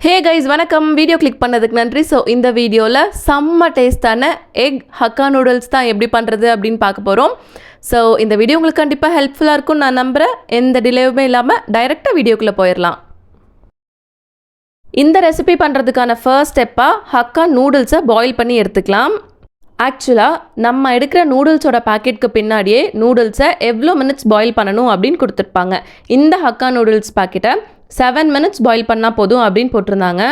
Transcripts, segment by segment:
Hey guys வணக்கம். Video click பண்ணதுக்கு நன்றி. ஸோ இந்த வீடியோவில் செம்ம டேஸ்டான எக் ஹக்கா நூடுல்ஸ் தான் எப்படி பண்ணுறது அப்படின்னு பார்க்க போகிறோம். ஸோ இந்த வீடியோ உங்களுக்கு கண்டிப்பாக ஹெல்ப்ஃபுல்லாக இருக்கும்னு நான் நம்புகிறேன். எந்த டிலேவுமே இல்லாமல் டைரெக்டாக வீடியோக்குள்ளே போயிடலாம். இந்த ரெசிபி பண்ணுறதுக்கான ஃபர்ஸ்ட் ஸ்டெப்பாக ஹக்கா நூடுல்ஸை பாயில் பண்ணி எடுத்துக்கலாம். ஆக்சுவலாக நம்ம எடுக்கிற நூடுல்ஸோட பேக்கெட்டுக்கு பின்னாடியே நூடுல்ஸை எவ்வளோ மினிட்ஸ் பாயில் பண்ணணும் அப்படின்னு கொடுத்துருப்பாங்க. இந்த ஹக்கா நூடுல்ஸ் பேக்கெட்டை 7 minutes பாயில் பண்ணால் போதும் அப்படின்னு போட்டிருந்தாங்க.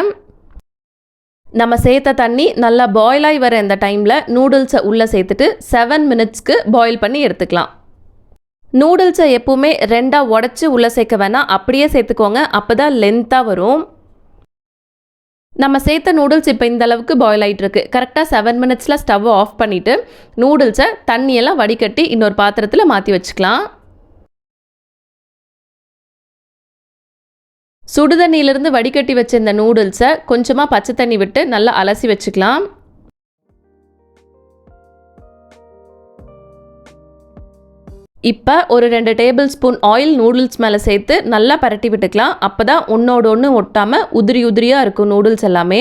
நம்ம சேர்த்த தண்ணி நல்லா பாயில் ஆகி வர இந்த டைமில் நூடுல்ஸை உள்ளே சேர்த்துட்டு 7 minutesக்கு பாயில் பண்ணி எடுத்துக்கலாம். நூடுல்ஸை எப்போவுமே ரெண்டாக உடச்சி உள்ளே சேர்க்க வேணாம், அப்படியே சேர்த்துக்கோங்க. அப்போ தான் லென்த்தாக வரும். நம்ம சேர்த்த நூடுல்ஸ் இப்போ இந்த அளவுக்கு பாயில் ஆகிட்டுருக்கு. கரெக்டாக 7 minutesல ஸ்டவ்வை ஆஃப் பண்ணிவிட்டு நூடுல்ஸை தண்ணியெல்லாம் வடிகட்டி இன்னொரு பாத்திரத்தில் மாற்றி வச்சுக்கலாம். சுடுதண்ணியிலிருந்து வடிகட்டி வச்ச இந்த நூடுல்ஸை கொஞ்சமாக பச்சை தண்ணி விட்டு நல்லா அலசி வச்சுக்கலாம். இப்போ ஒரு 2 டேபிள் ஸ்பூன் ஆயில் நூடுல்ஸ் மேலே சேர்த்து நல்லா பரட்டி விட்டுக்கலாம். அப்போ தான் ஒன்றோடு ஒன்று ஒட்டாமல் உதிரி உதிரியாக இருக்கும் நூடுல்ஸ் எல்லாமே.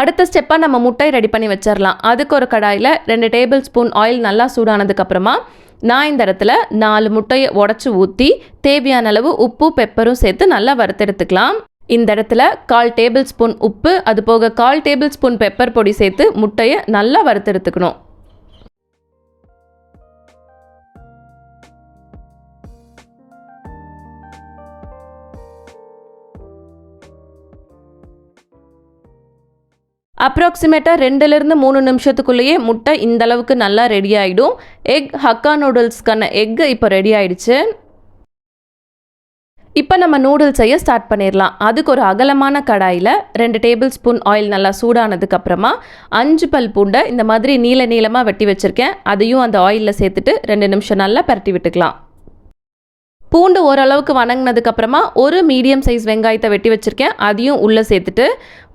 அடுத்த ஸ்டெப்பாக நம்ம முட்டை ரெடி பண்ணி வச்சிடலாம். அதுக்கு ஒரு கடாயில் 2 டேபிள் ஸ்பூன் ஆயில் நல்லா சூடானதுக்கப்புறமா நான் இந்த இடத்துல 4 முட்டையை உடச்சி ஊற்றி தேவையான அளவு உப்பு பெப்பரும் சேர்த்து நல்லா வறுத்தெடுத்துக்கலாம். இந்த இடத்துல 1/4 டேபிள் ஸ்பூன் உப்பு, அது போக 1/4 டேபிள் ஸ்பூன் பெப்பர் பொடி சேர்த்து முட்டையை நல்லா வறுத்தெடுத்துக்கணும். அப்ராக்சிமேட்டாக 2-3 நிமிஷத்துக்குள்ளேயே முட்டை இந்த அளவுக்கு நல்லா ரெடி ஆகிடும். எக் ஹக்கா நூடுல்ஸ்க்கான எக்கு இப்போ ரெடி ஆகிடுச்சு. இப்போ நம்ம நூடுல்ஸ் செய்ய ஸ்டார்ட் பண்ணிடலாம். அதுக்கு ஒரு அகலமான கடாயில் 2 டேபிள் ஸ்பூன் ஆயில் நல்லா சூடானதுக்கப்புறமா 5 பல் பூண்டை இந்த மாதிரி நீளமாக வெட்டி வச்சுருக்கேன். அதையும் அந்த ஆயிலில் சேர்த்துட்டு 2 நிமிஷம் நல்லா பரட்டி விட்டுக்கலாம். பூண்டு ஓரளவுக்கு வணங்கினதுக்கப்புறமா ஒரு மீடியம் சைஸ் வெங்காயத்தை வெட்டி வச்சுருக்கேன். அதையும் உள்ளே சேர்த்துட்டு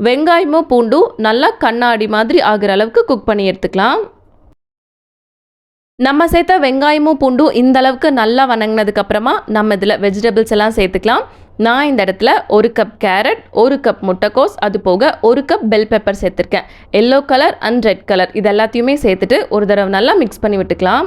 வெங்காயமும் பூண்டும் நல்லா கண்ணாடி மாதிரி ஆகிற அளவுக்கு குக் பண்ணி எடுத்துக்கலாம். நம்ம சேர்த்த வெங்காயமும் பூண்டும் இந்த அளவுக்கு நல்லா வணங்கினதுக்கப்புறமா நம்ம இதில் வெஜிடபிள்ஸ் எல்லாம் சேர்த்துக்கலாம். நான் இந்த இடத்துல 1 கப் கேரட், 1 கப் முட்டைக்கோஸ், அது போக 1 கப் பெல் பெப்பர் சேர்த்துருக்கேன். Yellow colour and red colour இது எல்லாத்தையுமே சேர்த்துட்டு ஒரு தடவை நல்லா மிக்ஸ் பண்ணி விட்டுக்கலாம்.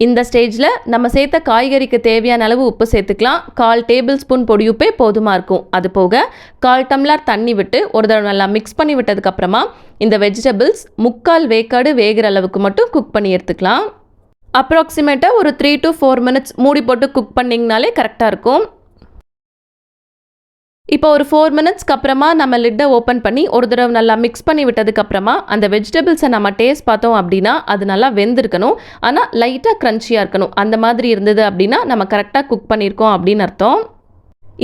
இந்த ஸ்டேஜில் நம்ம சேர்த்த காய்கறிக்கு தேவையான அளவு உப்பு சேர்த்துக்கலாம். 1/4 டேபிள் ஸ்பூன் பொடி உப்பே போதுமாக இருக்கும். அது போக 1/4 டம்ளர் தண்ணி விட்டு ஒரு தடவை நல்லா மிக்ஸ் பண்ணி விட்டதுக்கப்புறமா இந்த வெஜிடபிள்ஸ் 3/4 வேக்காடு வேகிற அளவுக்கு மட்டும் குக் பண்ணி எடுத்துக்கலாம். அப்ராக்சிமேட்டாக ஒரு 3 to 4 minutes மூடி போட்டு குக் பண்ணிங்கனாலே கரெக்டாக இருக்கும். இப்போ ஒரு 4 minutesக்கு அப்புறமா நம்ம லிட்டை ஓப்பன் பண்ணி ஒரு தடவை நல்லா மிக்ஸ் பண்ணி விட்டதுக்கப்புறமா அந்த வெஜிடபிள்ஸை நம்ம டேஸ்ட் பார்த்தோம் அப்படின்னா அது நல்லா வெந்திருக்கணும். ஆனால் லைட்டாக க்ரன்ச்சியாக இருக்கணும். அந்த மாதிரி இருந்தது அப்படின்னா நம்ம கரெக்டாக குக் பண்ணியிருக்கோம் அப்படின்னு அர்த்தம்.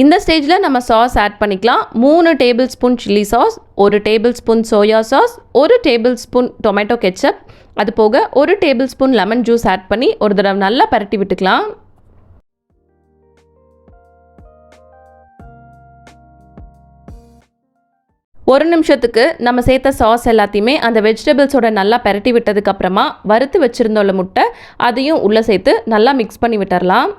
இந்த ஸ்டேஜில் நம்ம சாஸ் ஆட் பண்ணிக்கலாம். 3 tablespoon chilli sauce, 1 tablespoon soya sauce, 1 tablespoon tomato ketchup, அது போக 1 tablespoon lemon juice add பண்ணி ஒரு தடவை நல்லா பரட்டி விட்டுக்கலாம். ஒரு நிமிஷத்துக்கு நம்ம சேர்த்த சாஸ் எல்லாத்தையுமே அந்த வெஜிடபிள்ஸோட நல்லா பரட்டி விட்டதுக்கப்புறமா வறுத்து வச்சுருந்தோள்ள முட்டை அதையும் உள்ளே சேர்த்து நல்லா மிக்ஸ் பண்ணி விட்டுறலாம்.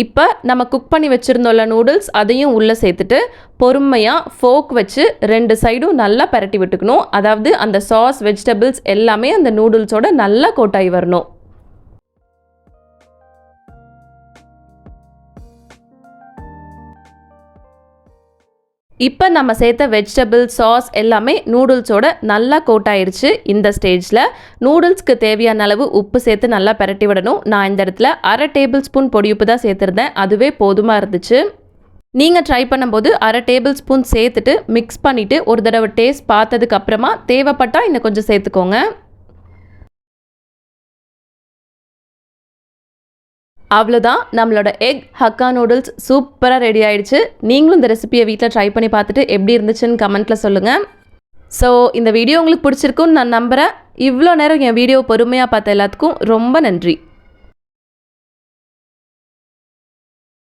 இப்போ நம்ம குக் பண்ணி வச்சுருந்தோள்ள நூடுல்ஸ் அதையும் உள்ளே சேர்த்துட்டு பொறுமையாக ஃபோக் வச்சு 2 சைடும் நல்லா பரட்டி விட்டுக்கணும். அதாவது அந்த சாஸ் வெஜிடபிள்ஸ் எல்லாமே அந்த நூடுல்ஸோட நல்லா கோட்டாகி வரணும். இப்போ நம்ம சேர்த்த வெஜிடபிள் சாஸ் எல்லாமே நூடுல்ஸோட நல்லா கோட் ஆயிடுச்சு. இந்த ஸ்டேஜில் நூடுல்ஸ்க்கு தேவையான அளவு உப்பு சேர்த்து நல்லா பரட்டி விடணும். நான் இந்த இடத்துல 1/2 டேபிள் ஸ்பூன் பொடி உப்பு தான் சேர்த்துருந்தேன். அதுவே போதுமாக இருந்துச்சு. நீங்கள் ட்ரை பண்ணும்போது 1/2 டேபிள் ஸ்பூன் சேர்த்துட்டு மிக்ஸ் பண்ணிவிட்டு ஒரு தடவை டேஸ்ட் பார்த்ததுக்கப்புறமா தேவைப்பட்டால் இன்னும் கொஞ்சம் சேர்த்துக்கோங்க. அவ்வளோதான், நம்மளோட எக் ஹக்கா நூடுல்ஸ் சூப்பராக ரெடி ஆகிடுச்சு. நீங்களும் இந்த ரெசிபியை வீட்டில் ட்ரை பண்ணி பார்த்துட்டு எப்படி இருந்துச்சுன்னு கமெண்ட்டில் சொல்லுங்கள். ஸோ இந்த வீடியோ உங்களுக்கு பிடிச்சிருக்குன்னு நான் நம்புகிறேன். இவ்வளோ நேரம் என் வீடியோ பொறுமையாக பார்த்த எல்லாத்துக்கும் ரொம்ப நன்றி.